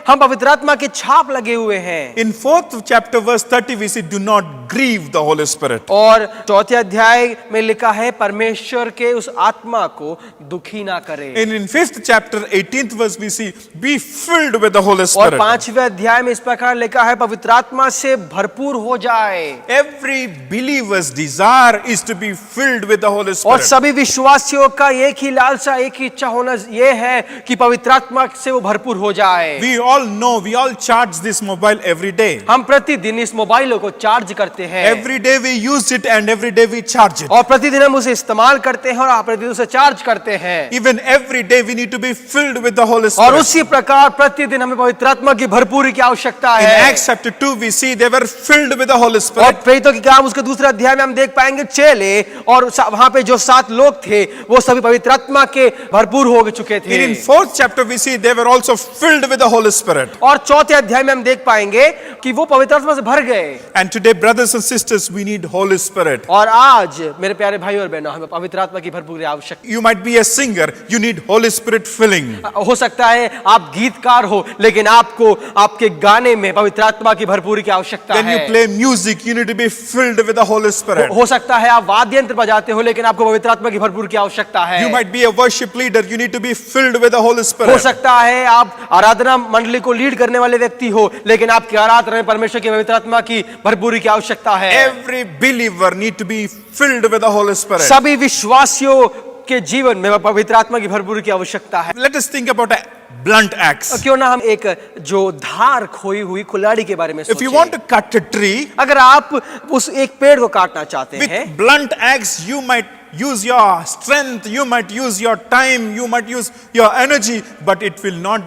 हम पवित्र आत्मा की छाप लगे हुए हैं। in 4th chapter verse 30 we see do not grieve the Holy Spirit. और चौथे अध्याय में लिखा है परमेश्वर के उस आत्मा को दुखी ना करे। And in 5th chapter 18th verse we see be filled with the Holy और Spirit. 5वें अध्याय में इस प्रकार लिखा है पवित्र आत्मा से भरपूर हो जाए। Every believer's desire is to be filled with the Holy और Spirit. सभी विश्वासियों का एक ही लालसा एक ही इच्छा होना ये है कि पवित्र आत्मा से वो भरपूर हो जाए। We all know, we all charge this mobile every day. हम प्रतिदिन इस मोबाइलों को चार्ज करते हैं, Every day we use it and every day we charge it. और प्रतिदिन हम उसे इस्तेमाल करते हैं और प्रतिदिन उसे चार्ज करते हैं। Even every day we need to be filled with the Holy और Spirit. उसी प्रकार प्रतिदिन हमें पवित्र आत्मा की भरपूरी की आवश्यकता In है। Acts chapter 2 we see they were filled with the Holy और Spirit. प्रेरितों की काम उसके दूसरे अध्याय में हम देख पाएंगे चेले और वहां पे जो 7 लोग थे वो सभी पवित्र आत्मा के भरपूर हो चुके थे। And in 4th chapter we see they were also filled with the Holy Spirit. और चौथे अध्याय में हम देख पाएंगे कि वो पवित्र आत्मा से भर गए। And today brothers and sisters we need Holy Spirit. और आज मेरे प्यारे भाई और बहनों हमें पवित्र आत्मा की भरपूरी आवश्यकता। You might be a singer, you need Holy Spirit filling. हो सकता है आप गीतकार हो लेकिन आपको आपके गाने में पवित्र आत्मा की भरपूरी की आवश्यकता When you है। play music you need to be filled with the Holy Spirit. हो सकता है आप वाद्य यंत्र बजाते हो लेकिन आपको पवित्र आत्मा की भरपूर की आवश्यकता है। You might be a worship leader, you need to be filled with the Holy हो Spirit. सकता है आप आराधना मंडली को लीड करने वाले व्यक्ति हो लेकिन आपकी आराधना में परमेश्वर की पवित्र आत्मा की भरपूरी की आवश्यकता है। Every believer need to be filled with the Holy Spirit. सभी विश्वासियों के जीवन में पवित्र आत्मा की भरपूरी की आवश्यकता है। Let us think about a blunt axe. क्यों ना हम एक जो धार खोई हुई कुल्हाड़ी के बारे में If you सोचें। want to cut a tree अगर आप उस एक पेड़ को काटना चाहते हैं with blunt axe, you might use your strength, you might use your time, you might use your energy, but it will not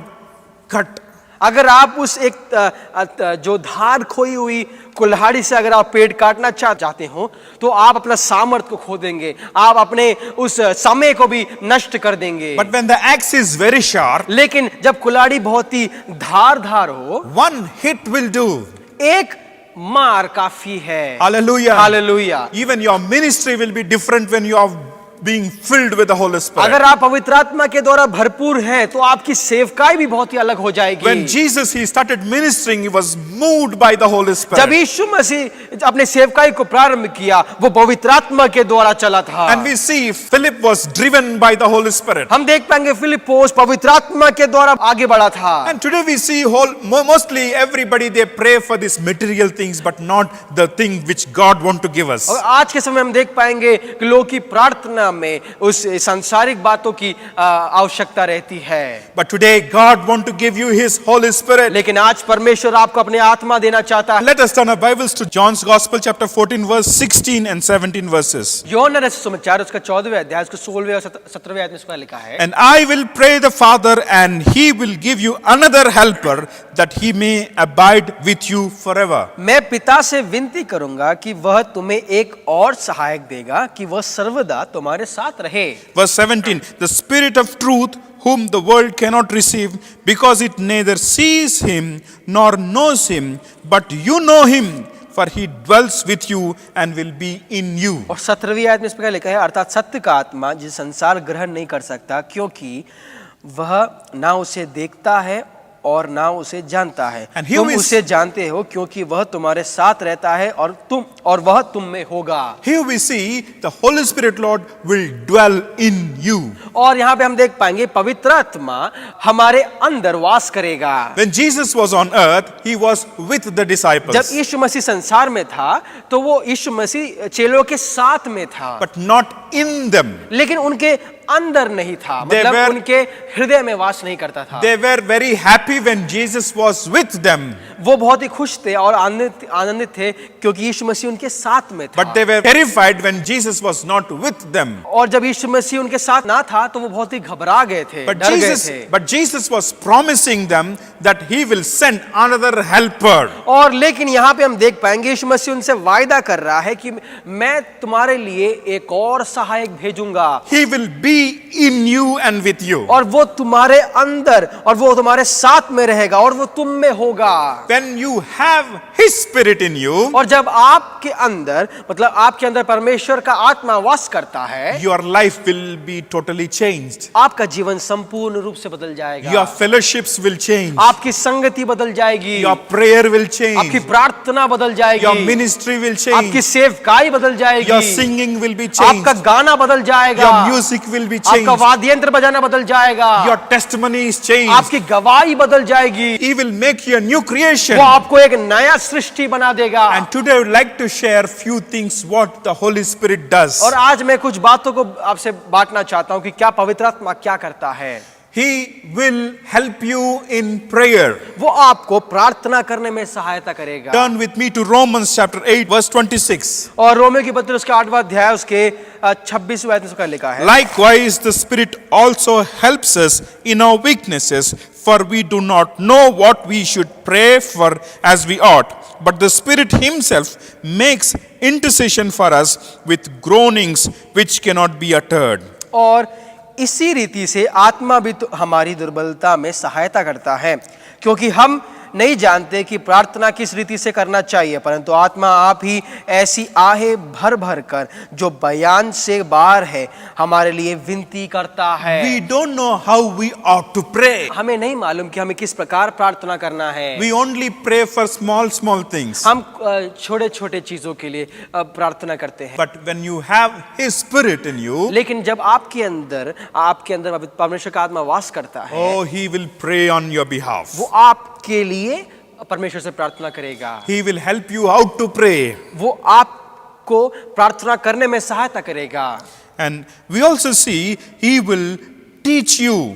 cut. अगर आप उस एक जो धार खोई हुई कुल्हाड़ी से अगर आप पेड़ काटना चाहते हो तो आप अपना सामर्थ्य को खो देंगे, आप अपने उस समय को भी नष्ट कर देंगे। But when the axe is very sharp, लेकिन जब कुल्हाड़ी बहुत ही धार हो, one hit will do. एक मार काफी है। Hallelujah. Hallelujah. Even your ministry will be different when you are being filled with the Holy Spirit. अगर आप पवित्र आत्मा के द्वारा भरपूर हैं तो आपकी सेवकाई भी बहुत ही अलग हो जाएगी। When Jesus he started ministering, he was moved by the Holy जब Spirit. यीशु मसीह अपने सेवकाई को प्रारंभ किया वो पवित्र आत्मा के द्वारा चला था। And we see Philip was driven by the Holy Spirit. हम देख पाएंगे फिलिप्पोस पवित्र आत्मा के द्वारा आगे बढ़ा था। And today we see mostly everybody they pray for these material things, but not the thing which God want to give us. और आज के समय हम देख पाएंगे कि लोगों की प्रार्थना में उस सांसारिक बातों की आवश्यकता रहती है। But today God want to give you His Holy Spirit. लेकिन आज परमेश्वर आपको अपने आत्मा देना चाहता है। Let us turn our Bibles to John's Gospel chapter 14 verse 16 and 17 verses. यूहन्ना रचित सुसमाचार उसका 14वें अध्याय उसका 16वें और 17वें आयत में इसका लिखा है। And I will pray the Father, and He will give you another helper, that He may abide with you forever. मैं पिता से विनती करूंगा कि वह तुम्हें एक और सहायक देगा कि वह सर्वदा तुम्हारे साथ रहे। Verse 17, the Spirit of truth, whom the world cannot receive, because it neither sees Him nor knows Him, but you know Him, for He dwells with you and will be in you. और 17वीं आयत में इस प्रकार लिखा है, अर्थात सत्य का आत्मा जिसे संसार ग्रहण नहीं कर सकता, क्योंकि वह ना उसे देखता है और ना उसे जानता है। And he तुम who is- उसे जानते हो क्योंकि वह तुम्हारे साथ रहता है और वह तुम में होगा। Here we see the Holy Spirit Lord will dwell in you. और यहाँ पे हम देख पाएंगे पवित्र आत्मा हमारे अंदर वास करेगा। When Jesus was on earth, He was with the जब disciples, यीशु मसीह संसार में था तो वो यीशु मसीह चेलों के साथ में था, but not in them. लेकिन उनके अंदर नहीं था, They मतलब were- उनके हृदय में वास नहीं करता था। They were very happy when Jesus was with them, वो बहुत ही खुश थे और आनंदित थे क्योंकि यीशु मसीह उनके साथ में था। but they were terrified when Jesus was not with them. और जब यीशु मसीह उनके साथ ना था तो वो बहुत ही घबरा गए थे, डर गए थे। But Jesus was promising them that He will send another helper. और लेकिन यहाँ पे हम देख पाएंगे यीशु मसीह उनसे वायदा कर रहा है कि मैं तुम्हारे लिए एक और सहायक भेजूंगा He will be in you and with you. और वो तुम्हारे अंदर और वो तुम्हारे साथ में रहेगा और वो तुम में होगा। When you have His Spirit in you, और जब आपके अंदर मतलब आपके अंदर परमेश्वर का आत्मा वास करता है, your life will be totally changed. आपका जीवन संपूर्ण रूप से बदल जाएगा। Your fellowships will change. आपकी संगति बदल जाएगी, Your prayer will आपकी change. प्रार्थना बदल जाएगी, Your ministry will आपकी change. सेवकाई बदल जाएगी, Your singing will be आपका changed. गाना बदल जाएगा, Your music will be आपका changed. वाद्य यंत्र बजाना बदल जाएगा, Your testimony is changed. आपकी गवाही बदल जाएगी, He will make you a new creation. वो आपको एक नया सृष्टि बना देगा। And today I would like to share few things what the Holy Spirit does. और आज मैं कुछ बातों को आपसे बांटना चाहता हूं कि क्या पवित्र आत्मा क्या करता है। He will help you in prayer. वो आपको प्रार्थना करने में सहायता करेगा। Turn with me to Romans chapter 8 verse 26. और रोमियो की पत्री उसका 8वां अध्याय उसके 26वें आयत में इसका लिखा है, Likewise the Spirit also helps us in our weaknesses, for we do not know what we should pray for as we ought, but the Spirit Himself makes intercession for us with groanings which cannot be uttered. और इसी रीति से आत्मा भी तो हमारी दुर्बलता में सहायता करता है, क्योंकि हम नहीं जानते कि प्रार्थना किस रीति से करना चाहिए, परंतु आत्मा आप ही ऐसी आहे भर भर कर जो बयान से बाहर है हमारे लिए विनती करता है। We don't know how we ought to pray. हमें नहीं मालूम कि हमें किस प्रकार प्रार्थना करना है। We only pray for small things. हम छोटे छोटे चीजों के लिए प्रार्थना करते हैं, But when you have His Spirit in you, लेकिन जब आपके अंदर परमेश्वर का आत्मा वास करता है, oh, He will pray on your behalf. वो आपके लिए परमेश्वर से प्रार्थना करेगा। He will help you how to pray. वो आपको प्रार्थना करने में सहायता करेगा। And we also see He will teach you.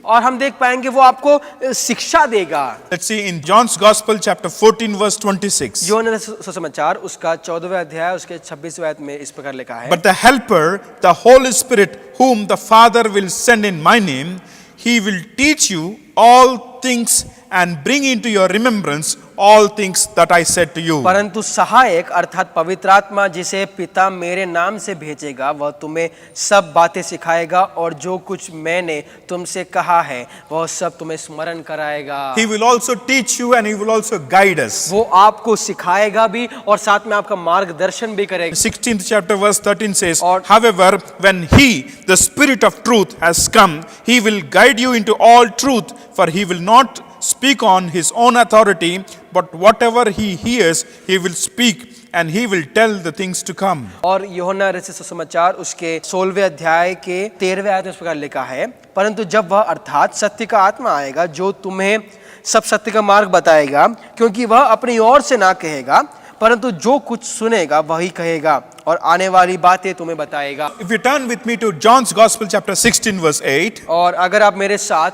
और हम देख पाएंगे वो आपको शिक्षा देगा। Let's see in John's Gospel chapter 14 verse 26. यूहन्ना सुसमाचार उसका 14वां अध्याय उसके 26वें आयत में इस प्रकार लिखा है, But the helper, the Holy Spirit, whom the Father will send in my name, He will teach you all things and bring into your remembrance all things that I said to you. परंतु सहायक अर्थात पवित्र आत्मा जिसे पिता मेरे नाम से भेजेगा वह तुम्हें सब बातें सिखाएगा और जो कुछ मैंने तुमसे कहा है वह सब तुम्हें स्मरण कराएगा। He will also teach you and he will also guide us. वो आपको सिखाएगा भी और साथ में आपका मार्गदर्शन भी करेगा। 16th chapter verse 13 says, Or- however, when he, the Spirit of truth, has come, he will guide you into all truth, for he will not speak on his own authority, but whatever he hears, he will speak, and he will tell the things to come. और यूहन्ना रचित सुसमाचार उसके 16वें अध्याय के 13वें आयत में इस प्रकार लिखा है, परंतु जब वह अर्थात सत्य का आत्मा आएगा जो तुम्हें सब सत्य का मार्ग बताएगा, क्योंकि वह अपनी ओर से ना कहेगा परंतु जो कुछ सुनेगा वही कहेगा और आने वाली बातें तुम्हें बताएगा। If you turn with me to John's Gospel chapter 16 verse 8, और अगर आप मेरे साथ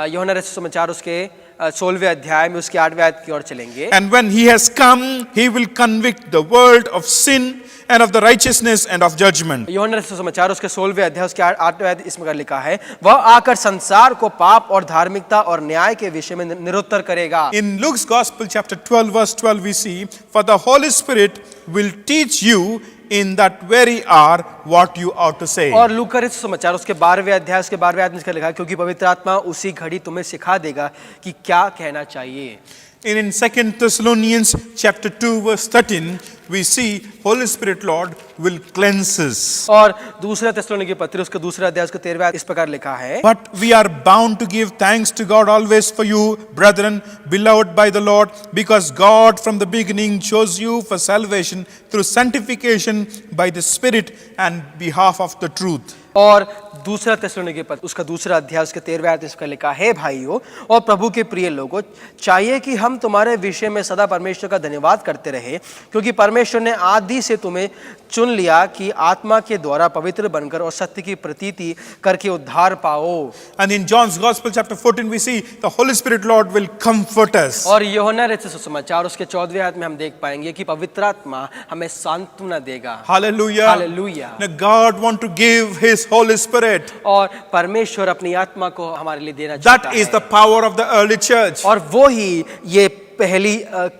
यूहन्ना रचित सुसमाचार उसके 16वें अध्याय में उसके 8वें आयत की ओर चलेंगे। and when he has come, he will convict the world of sin and of the righteousness and of judgment. यूहन्ना रचित सुसमाचार उसके 16वें अध्याय उसके 8वें आयत इसमें लिखा है, वह आकर संसार को पाप और धार्मिकता और न्याय के विषय में निरुत्तर करेगा। In Luke's Gospel chapter 12 verse 12 we see, for the Holy Spirit will teach you in that very hour what you ought to say. और लूका रचित सुसमाचार उसके 12वें अध्याय उसके 12वें आयत में इसका लिखा है, क्योंकि पवित्र आत्मा उसी घड़ी तुम्हें सिखा देगा कि क्या कहना चाहिए। In 2 Thessalonians chapter 2 verse 13 we see Holy Spirit Lord will cleanse us. और दूसरा थिस्सलुनीके पत्री उसका दूसरा अध्याय उसका 13वां इस प्रकार लिखा है, But we are bound to give thanks to God always for you, brethren, beloved by the Lord, because God from the beginning chose you for salvation through sanctification by the Spirit and behalf of the truth. और दूसरा थिस्सलुनीके पत्र उसका दूसरा अध्याय उसके 13वें आयत इसका लिखा है, भाइयों और प्रभु के प्रिय लोगों, चाहिए कि हम तुम्हारे विषय में सदा परमेश्वर का धन्यवाद करते रहे, क्योंकि परमेश्वर ने आदि से तुम्हें चुन लिया कि आत्मा के द्वारा पवित्र बनकर और सत्य की प्रतीति करके उद्धार पाओ। And in John's Gospel chapter 14 we see the Holy Spirit Lord will comfort us. और यूहन्ना रचित सुसमाचार उसके 14वें आयत में हम देख पाएंगे कि पवित्र आत्मा हमें सांत्वना देगा। Hallelujah. Hallelujah. Now God want to give His Holy Spirit. और परमेश्वर अपनी आत्मा को हमारे लिए देना That चाहता is है। the power of the early church. और वो ही ये पहली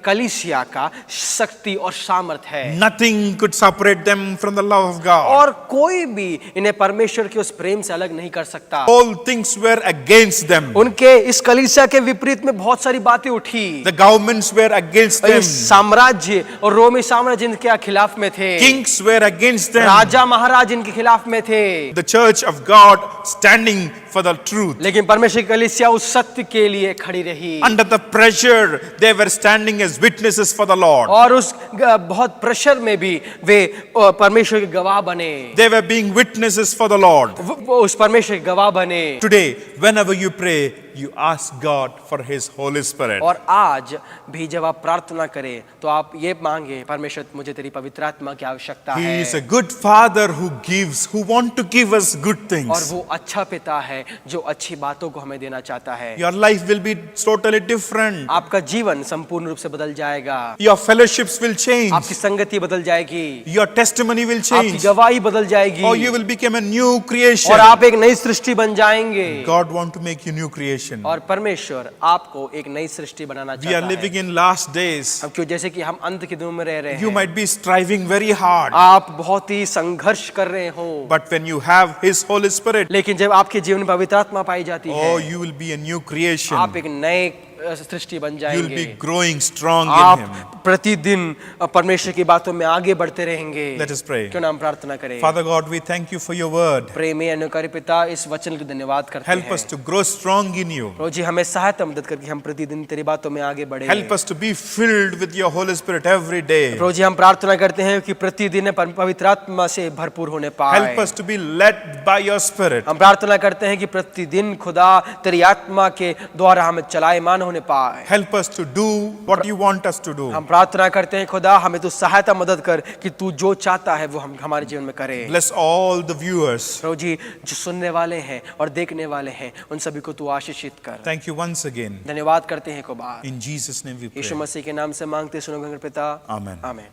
कलीसिया का शक्ति और सामर्थ है। Nothing could separate them from the love of God. और कोई भी इन्हें परमेश्वर के उस प्रेम से अलग नहीं कर सकता। All things were against them. उनके इस कलीसिया के विपरीत में बहुत सारी बातें उठी। The governments were against और ये them. साम्राज्य और रोमी साम्राज्य इनके खिलाफ में थे। Kings were against them. राजा महाराज इनके खिलाफ में थे। The church of God standing for the truth. लेकिन परमेश्वर की कलीसिया उस सत्य के लिए खड़ी रही। Under the pressure, they were standing as witnesses for the Lord. और उस बहुत प्रेशर में भी वे परमेश्वर के गवाह बने। They were being witnesses for the Lord. वो उस परमेश्वर के गवाह बने। Today, whenever you pray, you ask God for His Holy Spirit. और आज भी जब आप प्रार्थना करें तो आप ये मांगे, परमेश्वर मुझे तेरी पवित्र आत्मा की आवश्यकता He है। is a good Father who gives, who want to give us good और things. वो अच्छा पिता है जो अच्छी बातों को हमें देना चाहता है। Your life will be totally different. आपका जीवन संपूर्ण रूप से बदल जाएगा। Your fellowships will change. आपकी संगति बदल जाएगी। Your testimony will आपकी change. गवाही बदल जाएगी। Or you will become a new creation. और आप एक नई सृष्टि बन जाएंगे। God want to make you new creation. और परमेश्वर आपको एक नई सृष्टि बनाना We are चाहता living है। in last days. अब क्यों, जैसे कि हम अंत के दिनों में रह रहे You हैं। might be striving very hard. आप बहुत ही संघर्ष कर रहे हो। But when you have His Holy Spirit, लेकिन जब आपके जीवन में पवित्र आत्मा पाई जाती है, oh, you will be a new creation. आप एक नए सृष्टि बन You will जाएंगे। be growing strong in आप Him. प्रतिदिन परमेश्वर की बातों में आगे बढ़ते रहेंगे। Let us pray. क्यों ना हम प्रार्थना करें। Father God, we thank you for your word. प्रेमी अनुकारी पिता, इस वचन के धन्यवाद करते Help हैं। us to grow strong in you. प्रभु जी हमें सहायता मदद करके हम प्रतिदिन तेरी बातों में आगे बढ़े। Help us to be filled with your Holy Spirit every day. प्रभु जी हम प्रार्थना करते हैं कि प्रतिदिन पवित्र आत्मा से भरपूर होने पाए। Help us to be led by your Spirit. हम प्रार्थना करते हैं कि प्रतिदिन खुदा तेरी आत्मा के द्वारा हमें चलायमान होने पाए। Help us to do what you want us to do. हम प्रार्थना करते हैं खुदा हमें तू सहायता मदद कर कि तू जो चाहता है वो हम हमारे जीवन में करें। Bless all the viewers. प्रभु जी जो सुनने वाले हैं और देखने वाले हैं उन सभी को तू आशीषित कर। Thank you once again. धन्यवाद करते हैं को बार In Jesus' name we Yeshu pray. मसीह के नाम से मांगते सुनो गंगर पिता, Amen. आमीन।